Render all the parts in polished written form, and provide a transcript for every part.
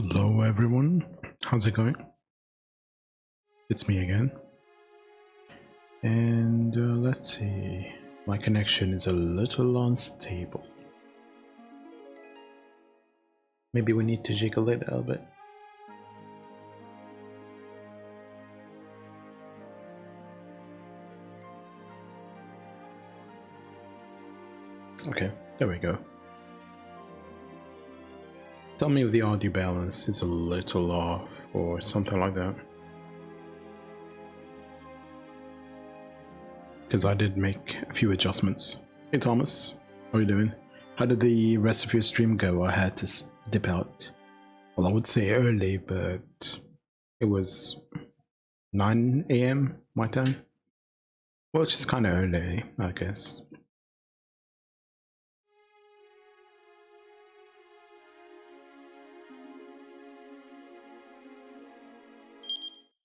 Hello everyone, how's it going? It's me again. And let's see, my connection is a little unstable. Maybe we need to jiggle it a little bit. Okay, there we go. Tell me if the audio balance is a little off or something like that. Because I did make a few adjustments. Hey Thomas, how are you doing? How did the rest of your stream go? I had to dip out. Well, I would say early, but it was 9 AM my time. Well, it's just kind of early, I guess.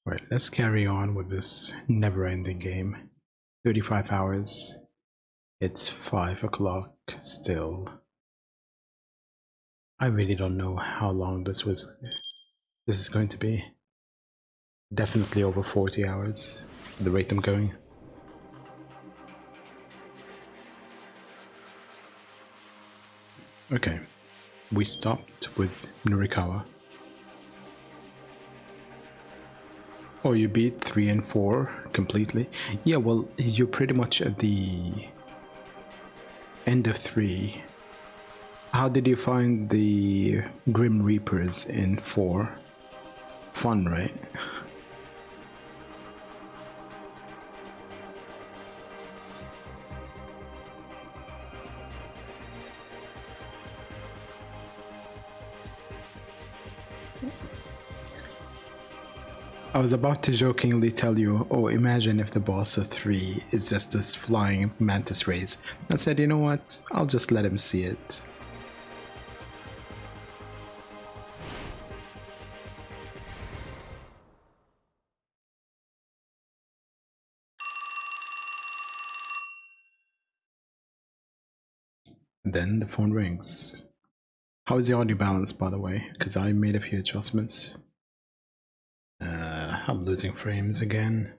Right, let's carry on with this never-ending game. 35 hours. It's 5 o'clock still. I really don't know how long this is going to be. Definitely over 40 hours, the rate I'm going. Okay, we stopped with Norikawa. Oh, you beat 3 and 4 completely? Yeah, well, you're pretty much at the end of 3. How did you find the Grim Reapers in 4? Fun, right? I was about to jokingly tell you, oh, imagine if the boss of 3 is just this flying mantis rays. I said, you know what, I'll just let him see it. Then the phone rings. How is the audio balance, by the way? Because I made a few adjustments. I'm losing frames again.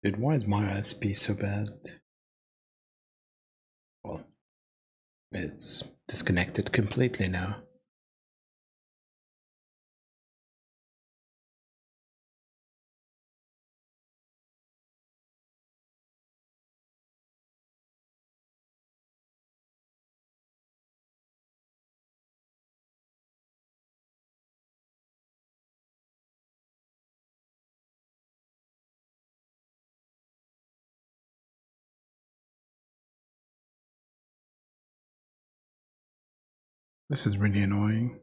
Dude, why is my ISP so bad? Well, it's disconnected completely now. This is really annoying.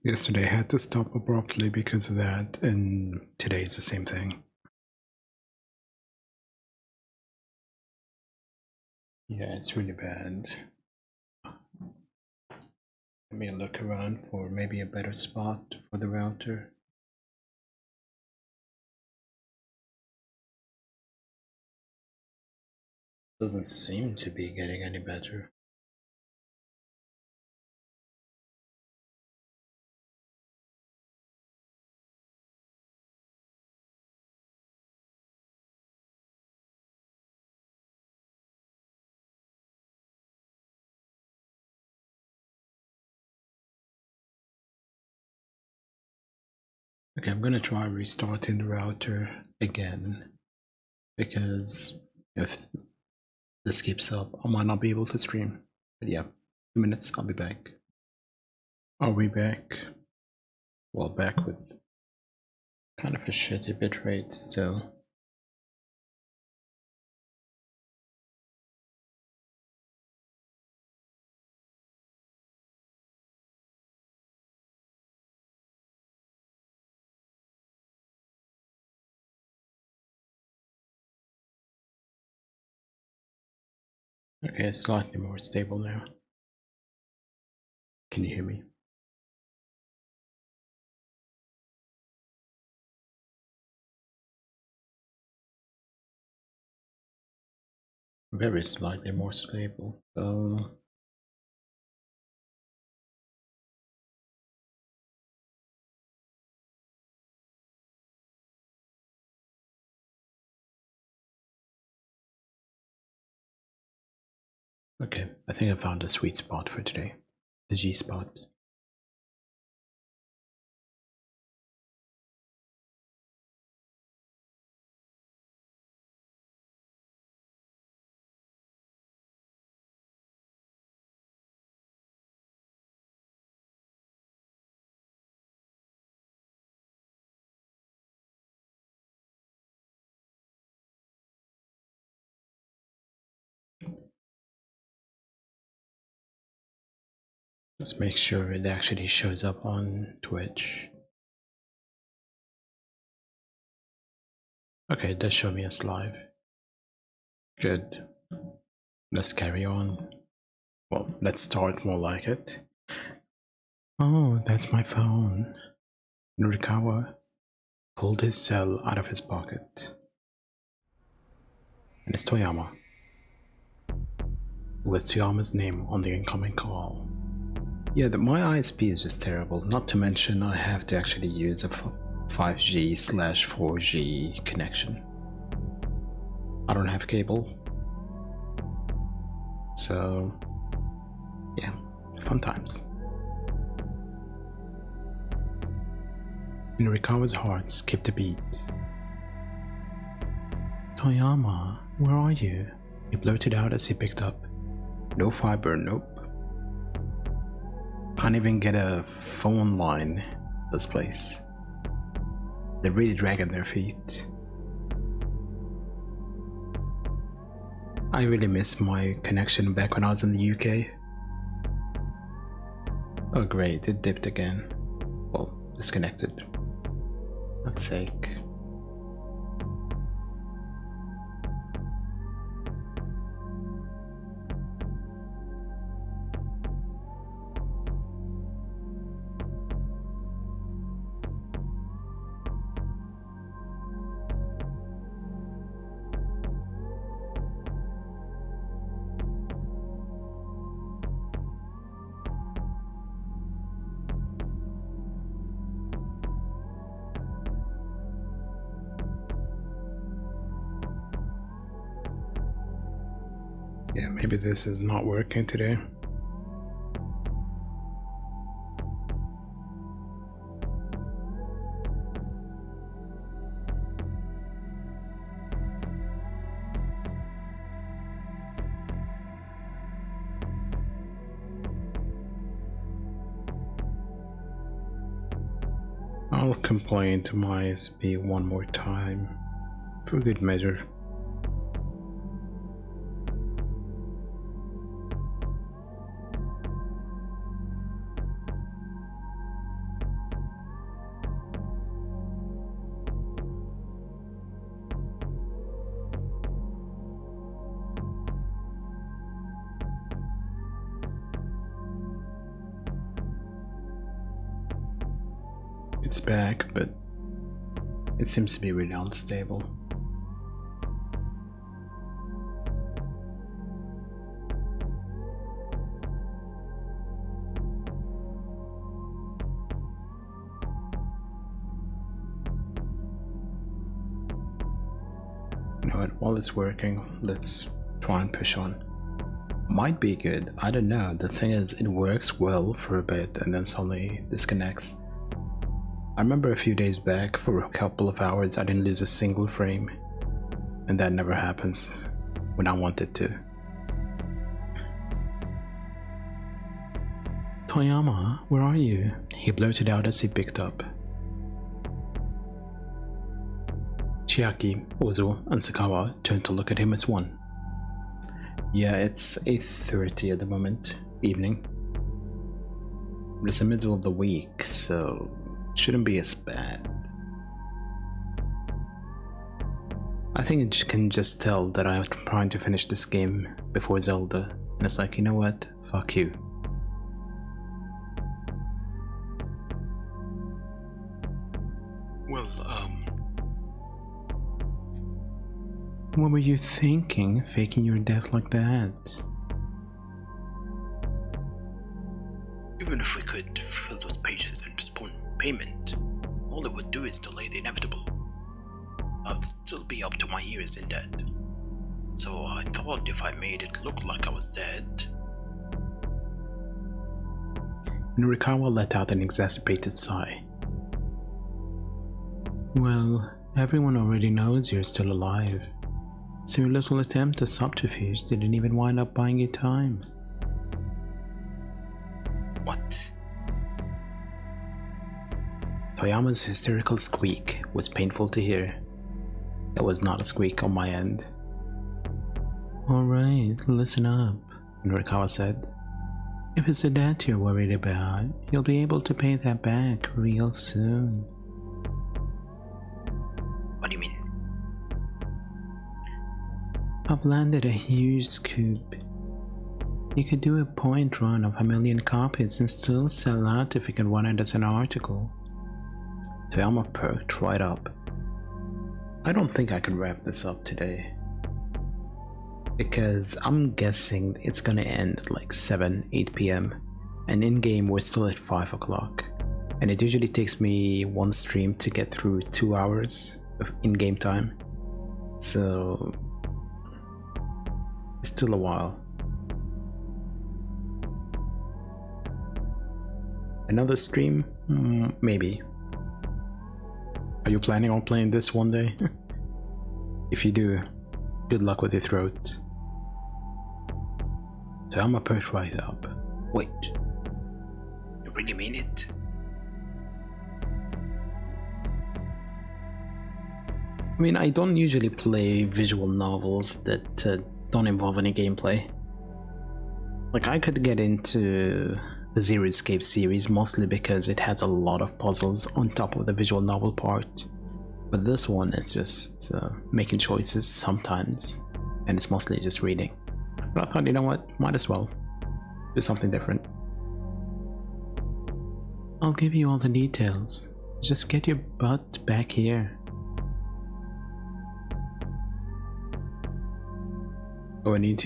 Yesterday I had to stop abruptly because of that, and today it's the same thing. Yeah, it's really bad. Let me look around for maybe a better spot for the router. Doesn't seem to be getting any better. Okay, I'm gonna try restarting the router again, because if this keeps up, I might not be able to stream. But yeah, 2 minutes, I'll be back. Are we back? Well, back with kind of a shitty bitrate still. Okay, it's slightly more stable now. Can you hear me? Very slightly more stable. Okay, I think I found a sweet spot for today. The G spot. Let's make sure it actually shows up on Twitch. Okay, it does show me as live. Good. Let's carry on. Well, let's start more like it. Oh, that's my phone. Nurikawa pulled his cell out of his pocket. And it's Toyama. It was Toyama's name on the incoming call. Yeah, my ISP is just terrible, not to mention I have to actually use a 5G/4G connection. I don't have cable. So, yeah, fun times. Nurikawa's heart skipped a beat. Toyama, where are you? He blurted out as he picked up. No fiber, nope. Can't even get a phone line, this place. They're really dragging their feet. I really miss my connection back when I was in the UK. Oh great, it dipped again. Well, disconnected. God's sake. Yeah, maybe this is not working today. I'll complain to my ISP one more time, for good measure. It's back, but it seems to be really unstable. You know what, while it's working, let's try and push on. Might be good, I don't know. The thing is, it works well for a bit and then suddenly disconnects. I remember a few days back, for a couple of hours, I didn't lose a single frame. And that never happens when I want it to. Toyama, where are you? He blurted out as he picked up. Chiaki, Ozo, and Sakawa turned to look at him as one. Yeah, it's 8:30 at the moment, evening. It's the middle of the week, so shouldn't be as bad. I think it can just tell that I'm trying to finish this game before Zelda, and it's like, you know what? Fuck you. Well, What were you thinking, faking your death like that? even if we could fill those pages and postpone payment, all it would do is delay the inevitable. I'd still be up to my ears in debt. So I thought if I made it look like I was dead... Norikawa let out an exacerbated sigh. Well, everyone already knows you're still alive, so your little attempt at subterfuge didn't even wind up buying you time. What? Toyama's hysterical squeak was painful to hear. That was not a squeak on my end. Alright, listen up, Norikawa said. If it's the debt you're worried about, you'll be able to pay that back real soon. What do you mean? I've landed a huge scoop. You could do a point run of 1 million copies and still sell out if you can run it as an article. Toyama perked right up. I don't think I can wrap this up today, because I'm guessing it's gonna end at like 7-8 p.m. and in-game we're still at 5 o'clock, and it usually takes me one stream to get through 2 hours of in-game time, so it's still a while. Another stream? Maybe. Are you planning on playing this one day? If you do, good luck with your throat. So I'm a perch right up. Wait. You really mean it? I mean, I don't usually play visual novels that don't involve any gameplay. Like, I could get into the Zero Escape series mostly because it has a lot of puzzles on top of the visual novel part. But this one is just making choices sometimes, and it's mostly just reading. But I thought, you know what, might as well do something different. I'll give you all the details. Just get your butt back here. Oh, an ET?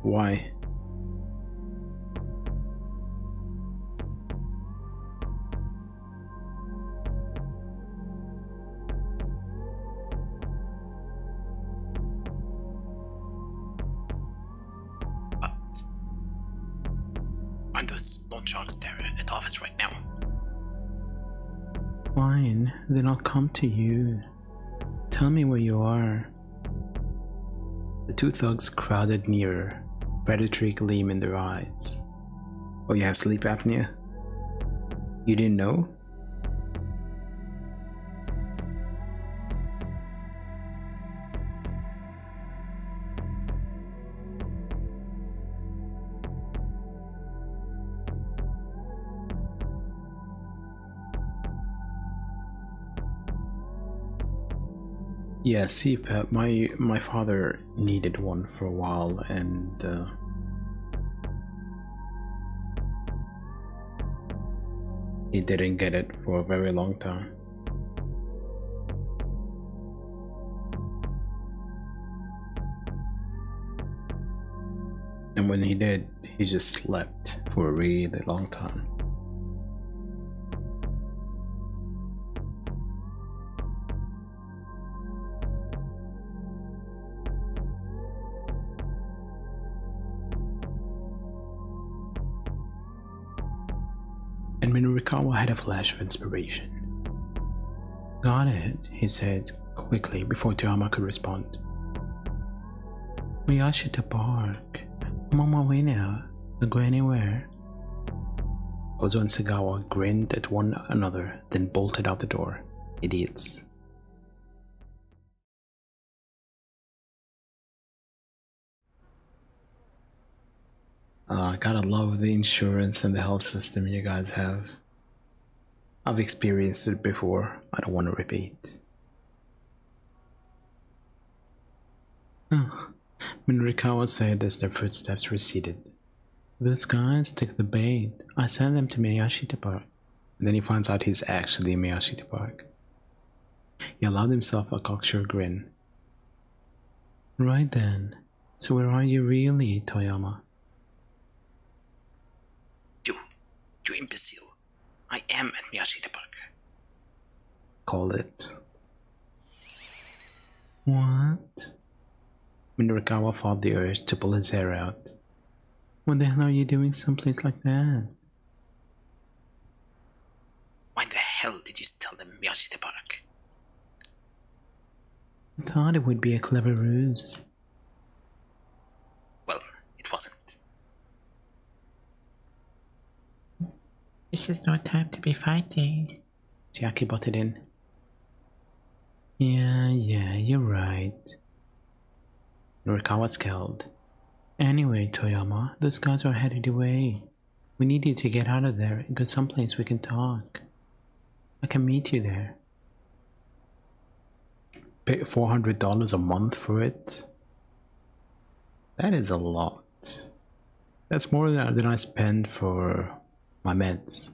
Why? Aren't those loan sharks there at the office right now? Fine, then I'll come to you. Tell me where you are. The two thugs crowded nearer, predatory gleam in their eyes. Oh, you have sleep apnea? You didn't know? Yeah, CPAP. My father needed one for a while, and he didn't get it for a very long time. And when he did, he just slept for a really long time. And Minurikawa had a flash of inspiration. Got it, he said quickly before Toyama could respond. We are at the park. I'm on my way now. Don't go anywhere. Ozu and Sagawa grinned at one another, then bolted out the door. Idiots. Gotta love the insurance and the health system you guys have. I've experienced it before. I don't want to repeat. Minrikawa said as their footsteps receded. Those guys took the bait. I sent them to Miyashita Park. And then he finds out he's actually in Miyashita Park. He allowed himself a cocksure grin. Right then. So where are you really, Toyama? You imbecile. I am at Miyashita Park. Call it. What? Minrikawa fought the urge to pull his hair out. What the hell are you doing someplace like that? Why the hell did you tell them Miyashita Park? I thought it would be a clever ruse. Well, it wasn't. This is no time to be fighting. Chiaki butted in. Yeah, you're right. Norikawa scowled. Anyway, Toyama, those guys are headed away. We need you to get out of there and go someplace we can talk. I can meet you there. Pay $400 a month for it? That is a lot. That's more than I spend for my meds.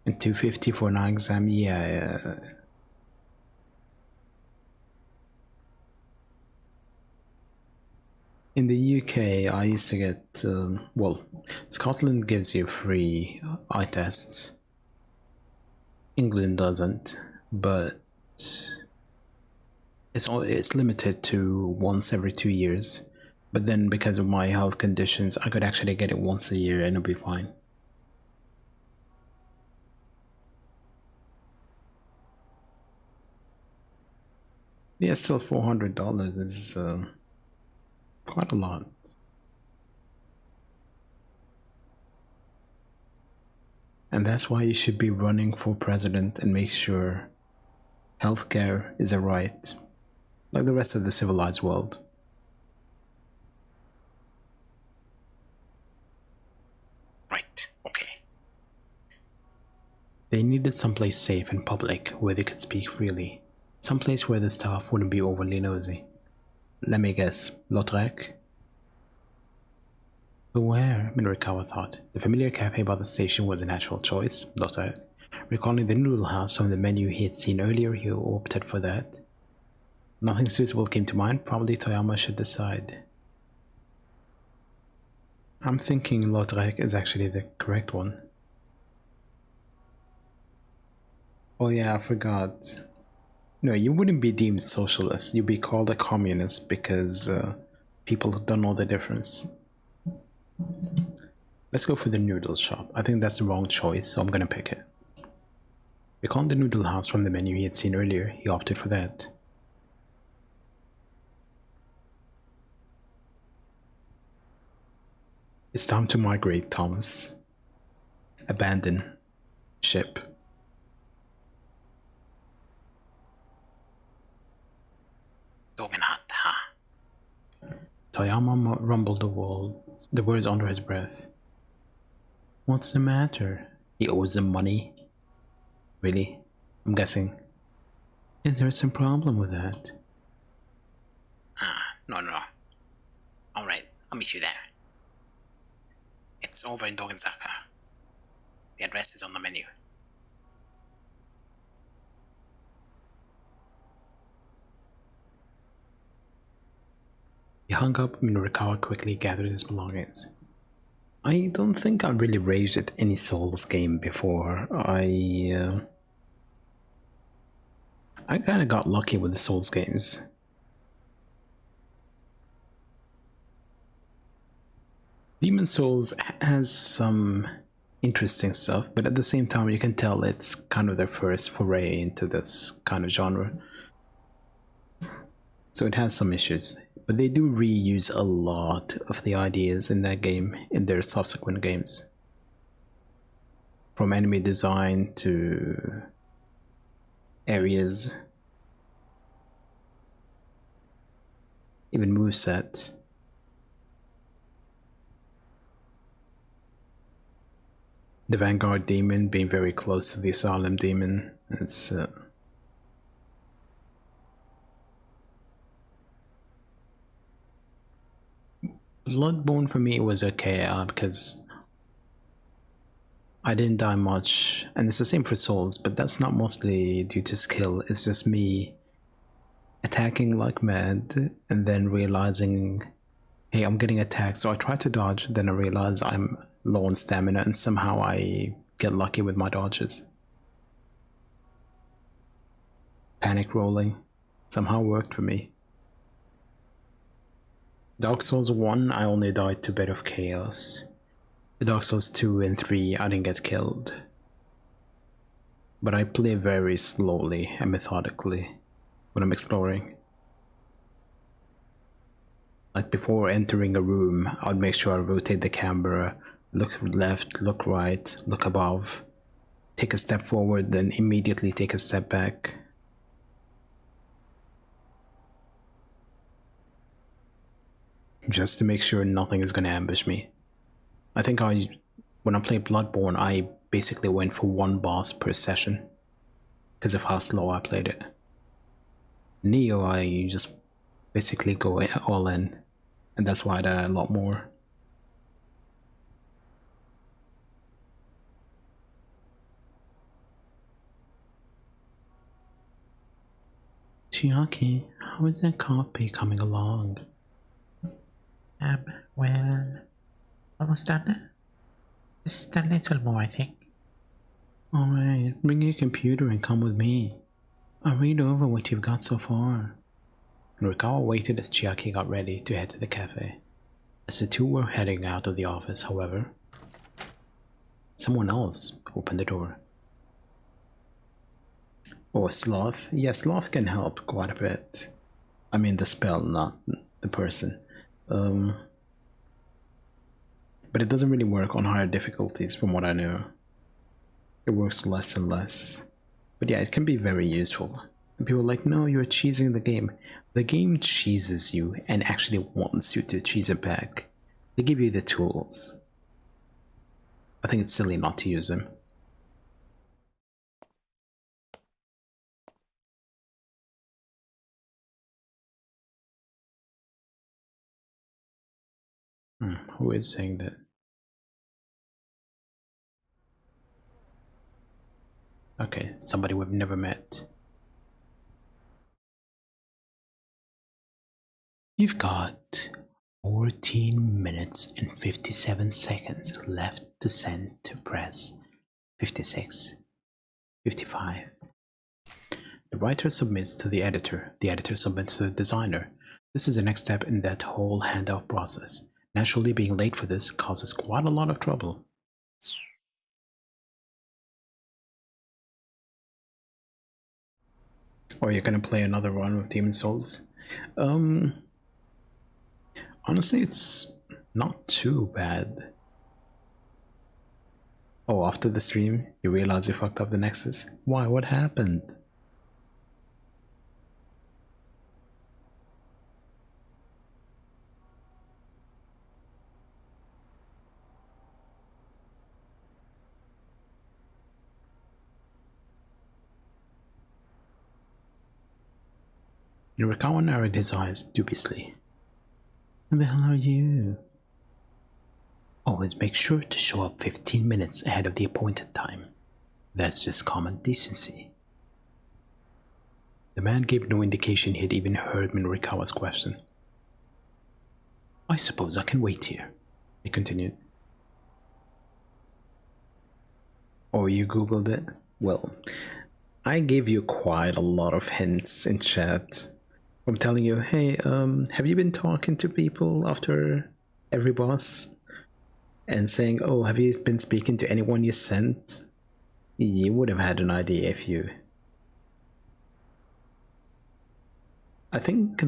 And $250 for an exam, yeah. In the UK, I used to get, well, Scotland gives you free eye tests. England doesn't, but it's limited to once every 2 years. But then because of my health conditions, I could actually get it once a year and it'll be fine. Yeah, still $400 is quite a lot. And that's why you should be running for president and make sure healthcare is a right, like the rest of the civilized world. Right, okay. They needed someplace safe and public where they could speak freely. Someplace where the staff wouldn't be overly nosy. Let me guess, Lautrec? But where? Minrikawa thought. The familiar cafe by the station was a natural choice, Lautrec. Recalling the noodle house from the menu he had seen earlier, he opted for that. Nothing suitable came to mind, probably Toyama should decide. I'm thinking Lautrec is actually the correct one. Oh yeah, I forgot. No, you wouldn't be deemed socialist. You'd be called a communist because people don't know the difference. Let's go for the noodle shop. I think that's the wrong choice, so I'm gonna pick it. Recalling the noodle house from the menu he had seen earlier, he opted for that. It's time to migrate, Thomas. Abandon ship. Toyama rumbled the words under his breath. What's the matter? He owes them money. Really? I'm guessing. Is there some problem with that? No. Alright, I'll meet you there. It's over in Dogenzaka. The address is on the menu. He hung up and Minrikawa quickly gathered his belongings. I don't think I really raged at any Souls game before. I kinda got lucky with the Souls games. Demon Souls has some interesting stuff, but at the same time you can tell it's kind of their first foray into this kind of genre. So it has some issues, but they do reuse a lot of the ideas in that game in their subsequent games. From enemy design to areas, even moveset. the Vanguard demon being very close to the Asylum demon. It's Bloodborne for me was okay because I didn't die much, and it's the same for Souls, but that's not mostly due to skill. It's just me attacking like mad and then realizing, hey, I'm getting attacked, so I try to dodge, then I realize I'm low on stamina, and somehow I get lucky with my dodges. Panic rolling somehow worked for me. Dark Souls 1, I only died to Bed of Chaos. The Dark Souls 2 and 3, I didn't get killed. But I play very slowly and methodically when I'm exploring. Like before entering a room, I'd make sure I rotate the camera, look left, look right, look above, take a step forward, then immediately take a step back. Just to make sure nothing is gonna ambush me. I think when I played Bloodborne, I basically went for one boss per session because of how slow I played it. Neo, I just basically go all in, and that's why I die a lot more. Chiaki, how is that copy coming along? Well, almost done. Just a little more, I think. Alright, bring your computer and come with me. I'll read over what you've got so far. Rikawa waited as Chiaki got ready to head to the cafe. As the two were heading out of the office, however, someone else opened the door. Oh, Sloth? Yeah, Sloth can help quite a bit. I mean the spell, not the person. But it doesn't really work on higher difficulties from what I know. It works less and less. But yeah, it can be very useful. And people are like, no, you're cheesing the game. The game cheeses you and actually wants you to cheese it back. They give you the tools. I think it's silly not to use them. Who is saying that? Okay, somebody we've never met. You've got 14 minutes and 57 seconds left to send to press. 56, 55. The writer submits to the editor submits to the designer. This is the next step in that whole handoff process. Naturally, being late for this causes quite a lot of trouble. Or you're gonna play another run with Demon Souls? Honestly, it's not too bad. Oh, after the stream, you realize you fucked up the Nexus? Why? What happened? Nurikawa narrowed his eyes dubiously. Who the hell are you? Always make sure to show up 15 minutes ahead of the appointed time. That's just common decency. The man gave no indication he had even heard Minorikawa's question. I suppose I can wait here, he continued. Oh, you googled it? Well, I gave you quite a lot of hints in chat. I'm telling you, hey, have you been talking to people after every boss? And saying, oh, have you been speaking to anyone you sent? You would have had an idea if you... I think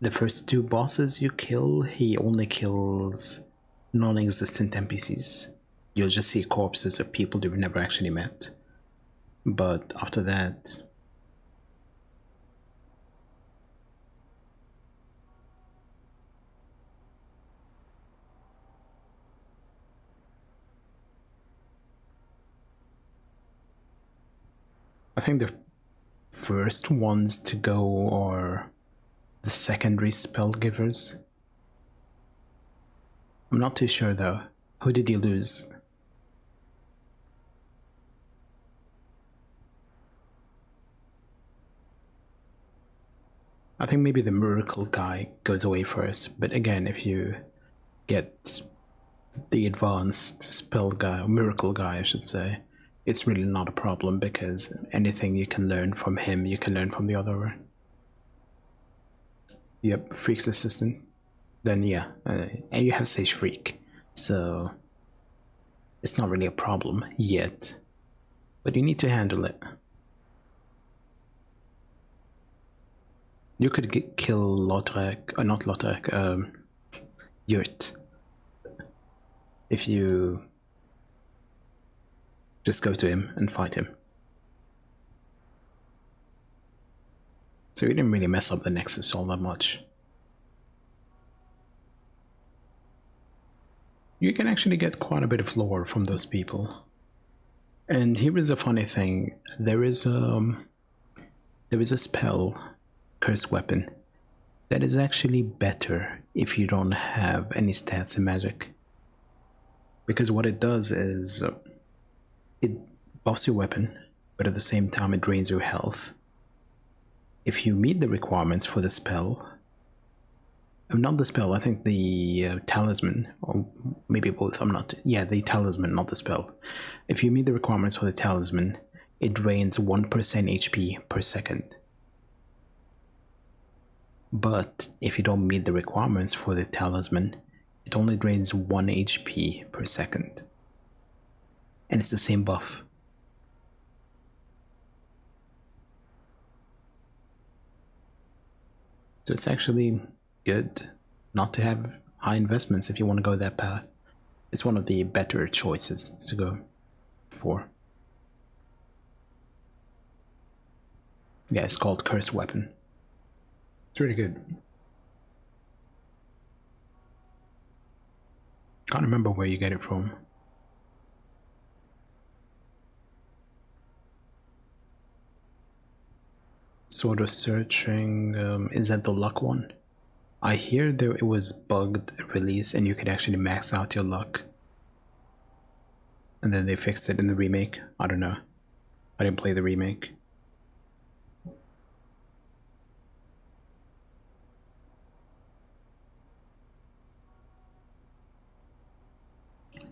the first two bosses you kill, he only kills non-existent NPCs. You'll just see corpses of people you've never actually met. But after that... I think the first ones to go are the secondary spell givers. I'm not too sure though. Who did you lose? I think maybe the miracle guy goes away first, but again, if you get the advanced spell guy, or miracle guy I should say, it's really not a problem because anything you can learn from him, you can learn from the other one. Yep, Freak's assistant. Then yeah, and you have Sage Freak, so it's not really a problem yet, but you need to handle it. You could kill Lotrek, or not Lotrek, Yurt, if you just go to him and fight him. So you didn't really mess up the Nexus all that much. You can actually get quite a bit of lore from those people. And here is a funny thing, there is a spell, Cursed Weapon, that is actually better if you don't have any stats in magic. Because what it does is, it buffs your weapon, but at the same time it drains your health. If you meet the requirements for the spell, not the spell, I think the talisman, or maybe both, I'm not, yeah, the talisman, not the spell. If you meet the requirements for the talisman, it drains 1% HP per second. But if you don't meet the requirements for the talisman, it only drains 1 HP per second. And it's the same buff. So it's actually good not to have high investments if you want to go that path. It's one of the better choices to go for. Yeah, it's called Cursed Weapon. It's really good. Can't remember where you get it from. Sort of searching, is that the luck one? I hear there it was bugged release and you could actually max out your luck. And then they fixed it in the remake. I don't know. I didn't play the remake.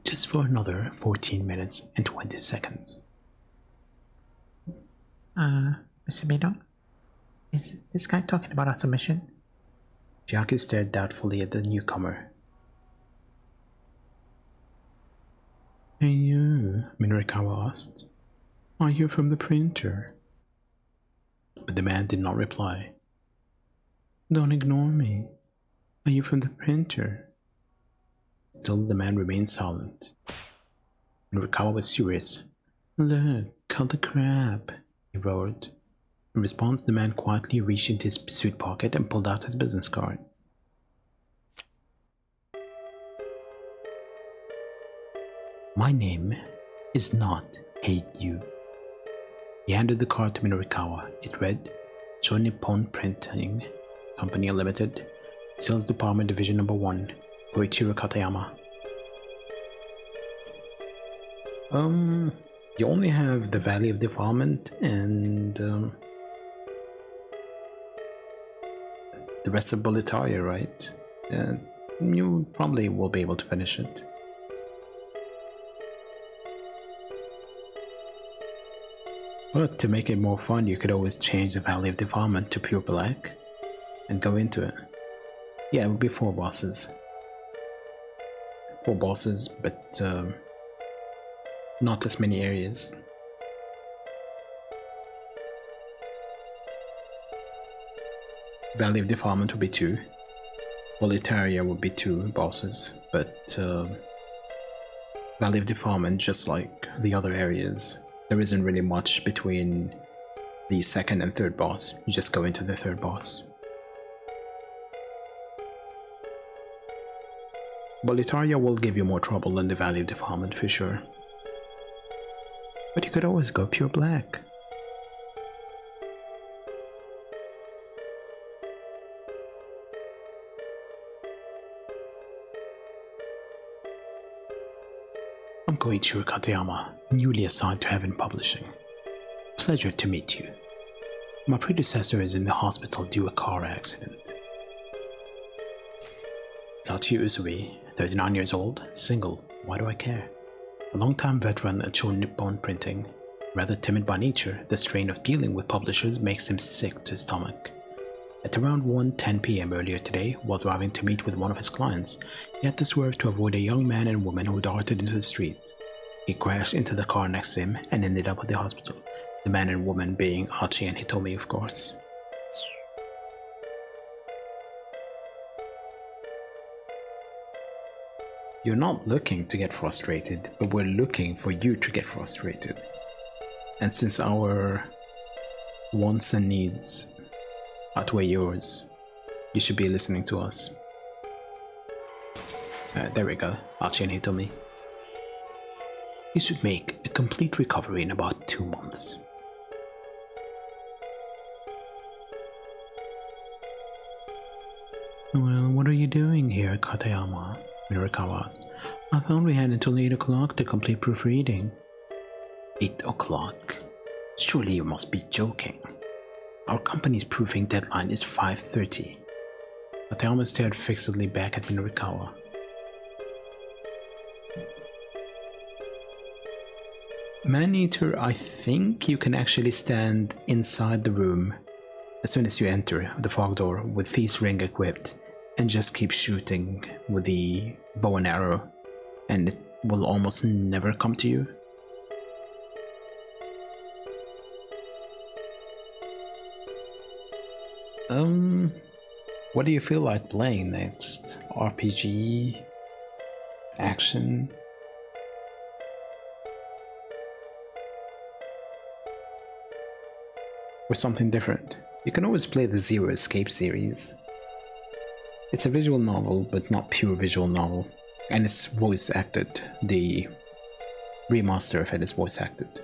Just for another 14 minutes and 20 seconds. Mr. Mino? Is this guy talking about our submission? Jackie stared doubtfully at the newcomer. Hey you, Minorikawa asked. Are you from the printer? But the man did not reply. Don't ignore me. Are you from the printer? Still the man remained silent. Minorikawa was furious. Look, cut the crap, he roared. In response, the man quietly reached into his suit pocket and pulled out his business card. My name is not Hate You. He handed the card to Minorikawa. It read, Show Nippon Printing Company Limited, Sales Department Division Number 1, Koichiro Katayama. You only have the Valley of Defilement and the rest of Boletaria, right? You probably will be able to finish it. But to make it more fun, you could always change the Valley of Defilement to pure black and go into it. Yeah, it would be 4 bosses. 4 bosses, but not as many areas. Valley of Defilement would be 2. Boletaria would be 2 bosses, but Valley of Defilement, just like the other areas, there isn't really much between the second and third boss. You just go into the third boss. Boletaria will give you more trouble than the Valley of Defilement for sure. But you could always go pure black. I'm Koichiro Katayama, newly assigned to Heaven Publishing. Pleasure to meet you. My predecessor is in the hospital due to a car accident. Sachi Usui, 39 years old, single, why do I care? A long-time veteran at Show Nippon Printing. Rather timid by nature, the strain of dealing with publishers makes him sick to his stomach. At around 1:10 p.m. earlier today, while driving to meet with one of his clients, he had to swerve to avoid a young man and woman who darted into the street. He crashed into the car next to him and ended up at the hospital, the man and woman being Hachi and Hitomi, of course. You're not looking to get frustrated, but we're looking for you to get frustrated. And since our wants and needs outweigh yours, you should be listening to us. There we go, Hachi and Hitomi. You should make a complete recovery in about 2 months. Well, what are you doing here, Katayama? Murakawa asked. I thought we had until 8 o'clock to complete proofreading. 8 o'clock? Surely you must be joking. Our company's proofing deadline is 5:30. Katayama stared fixedly back at Murakawa. Man-Eater, I think you can actually stand inside the room as soon as you enter the fog door with Thief's Ring equipped and just keep shooting with the bow and arrow, and it will almost never come to you. What do you feel like playing next? RPG? Action? Or something different? You can always play the Zero Escape series. It's a visual novel, but not pure visual novel, and it's voice acted. The remaster of it is voice acted.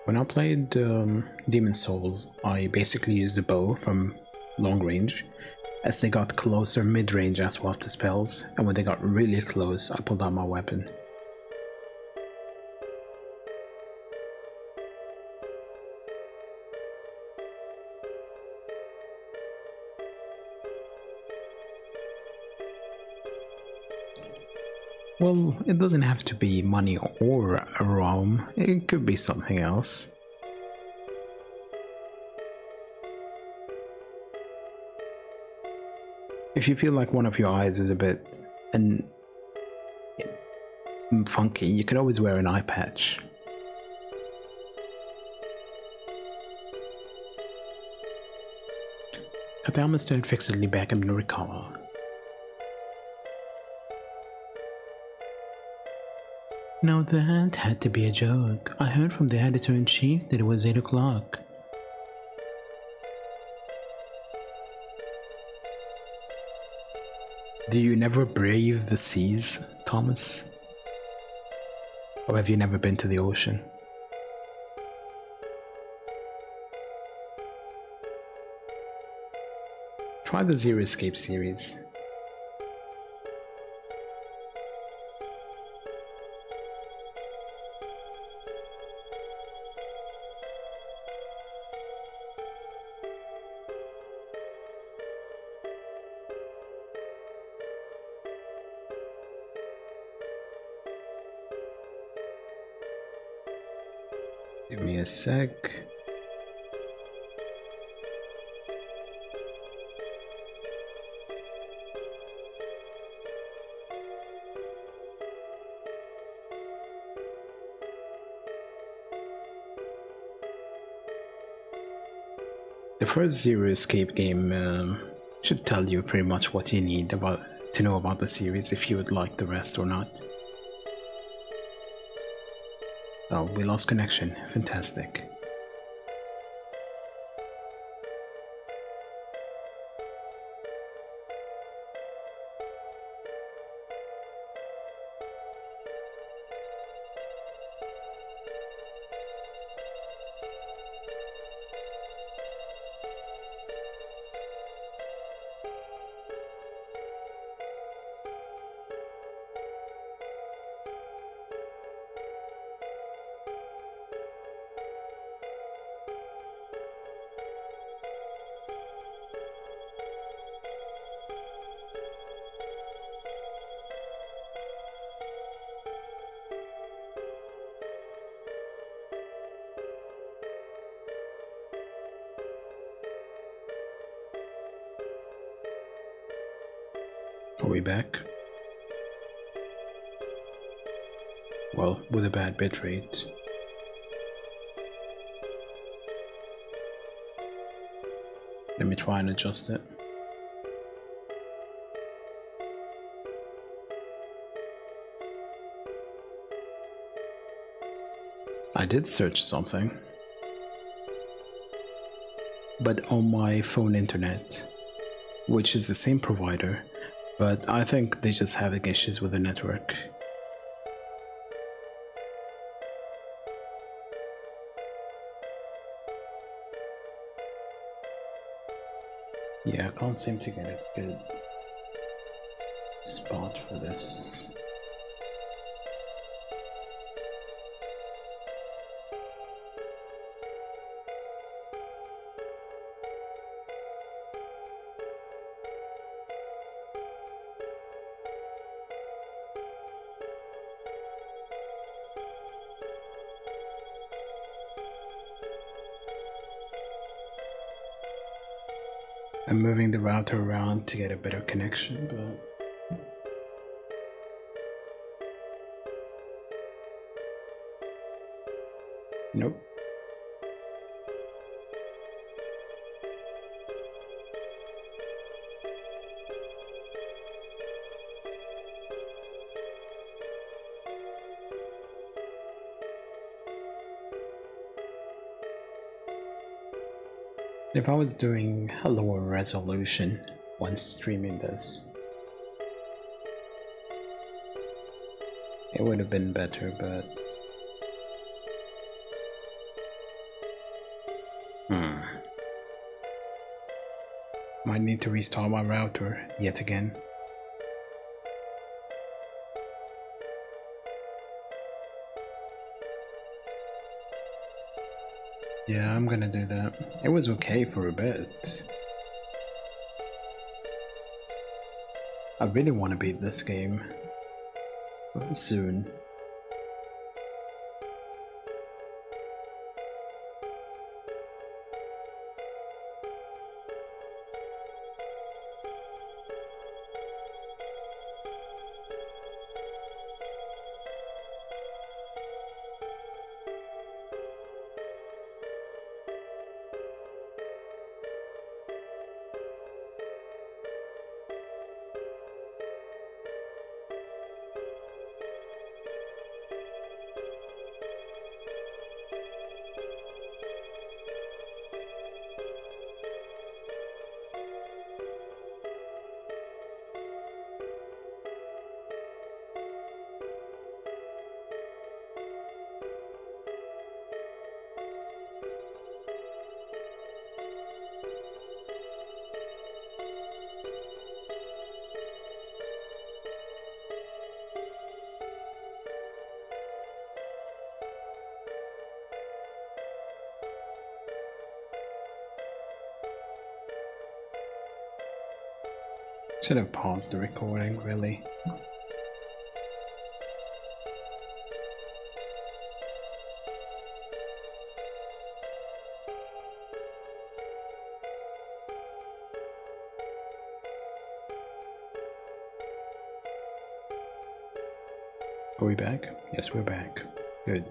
When I played Demon Souls, I basically used the bow from long range. As they got closer mid-range, I swapped the spells, and when they got really close, I pulled out my weapon. Well, it doesn't have to be money or a realm, it could be something else. If you feel like one of your eyes is a bit funky, you could always wear an eye patch. Katayama stared fixedly back at Norikawa. Now that had to be a joke. I heard from the editor-in-chief that it was 8 o'clock. Do you never brave the seas, Thomas? Or have you never been to the ocean? Try the Zero Escape series. Give me a sec. The first Zero Escape game should tell you pretty much what you need to know about the series if you would like the rest or not. Oh, we lost connection. Fantastic. Are we back? Well, with a bad bitrate. Let me try and adjust it. I did search something, but on my phone internet, which is the same provider, but I think they're just having issues with the network. Yeah, I can't seem to get a good spot for this. I'm moving the router around to get a better connection, but nope. If I was doing a lower resolution when streaming this, it would have been better, but might need to restart my router yet again. Yeah, I'm gonna do that. It was okay for a bit. I really want to beat this game soon. Should have paused the recording, really. Are we back? Yes, we're back. Good.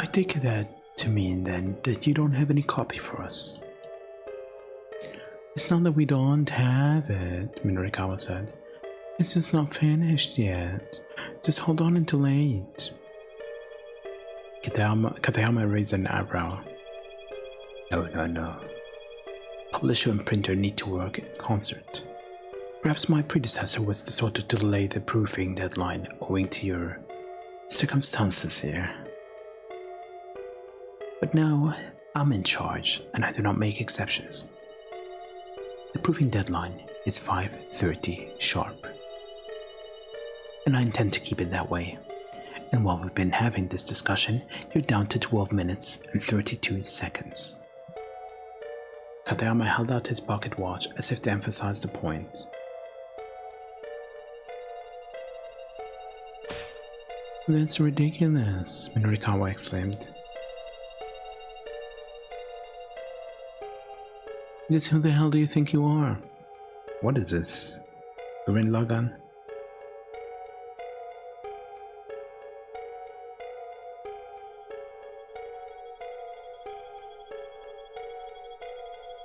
I take that to mean then that you don't have any copy for us. It's not that we don't have it, Minorikawa said. It's just not finished yet. Just hold on until 8. Katayama raised an eyebrow. No. Publisher and printer need to work in concert. Perhaps my predecessor was the sort to delay the proofing deadline owing to your circumstances here. But now, I'm in charge, and I do not make exceptions. The proofing deadline is 5:30 sharp. And I intend to keep it that way. And while we've been having this discussion, you're down to 12 minutes and 32 seconds. Katayama held out his pocket watch as if to emphasize the point. That's ridiculous, Minorikawa exclaimed. Just who the hell do you think you are? What is this? Gurren Lagann?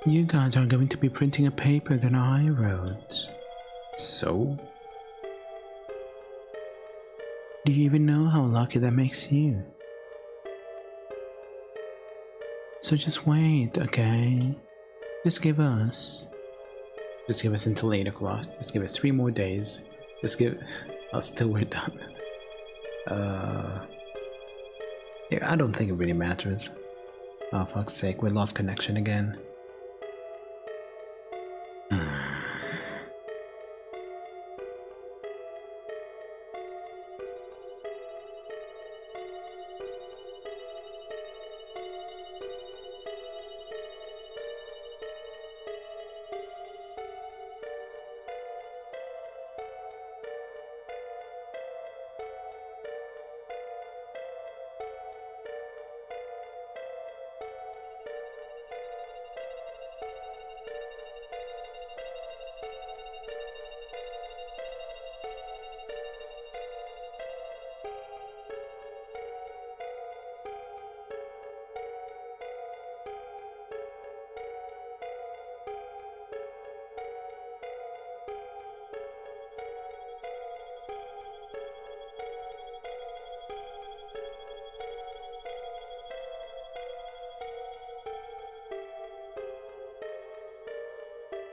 You guys are going to be printing a paper that I wrote. So? Do you even know how lucky that makes you? So just wait, okay? Just give us until 8 o'clock. Just give us 3 more days. Till we're done. Yeah, I don't think it really matters. Oh, fuck's sake, we lost connection again.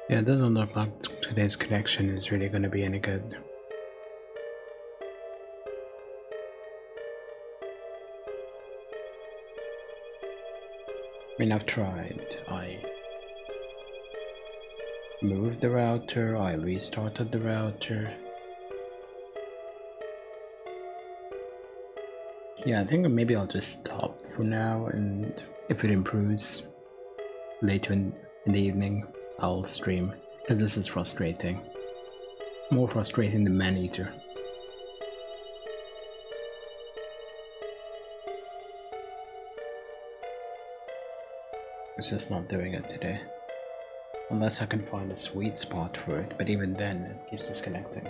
Yeah, it doesn't look like today's connection is really going to be any good. I mean, I've tried. I moved the router, I restarted the router. Yeah, I think maybe I'll just stop for now, and if it improves later in the evening, I'll stream, because this is frustrating. More frustrating than Man-Eater. It's just not doing it today. Unless I can find a sweet spot for it, but even then, it keeps disconnecting.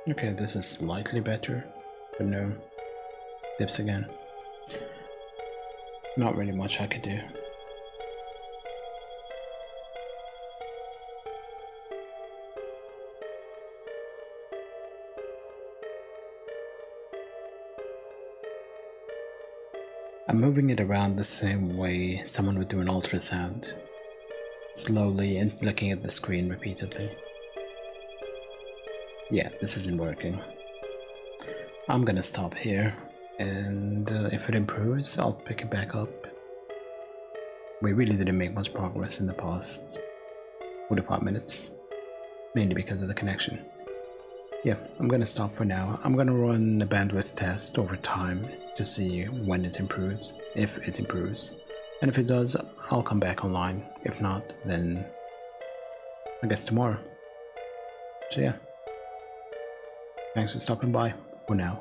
Okay, this is slightly better, but no, dips again. Not really much I could do. I'm moving it around the same way someone would do an ultrasound, slowly and looking at the screen repeatedly. Yeah, this isn't working. I'm gonna stop here, and if it improves, I'll pick it back up. We really didn't make much progress in the past 45 minutes, mainly because of the connection. Yeah, I'm gonna stop for now. I'm gonna run a bandwidth test over time to see when it improves, if it improves. And if it does, I'll come back online. If not, then I guess tomorrow. So yeah. Thanks for stopping by for now.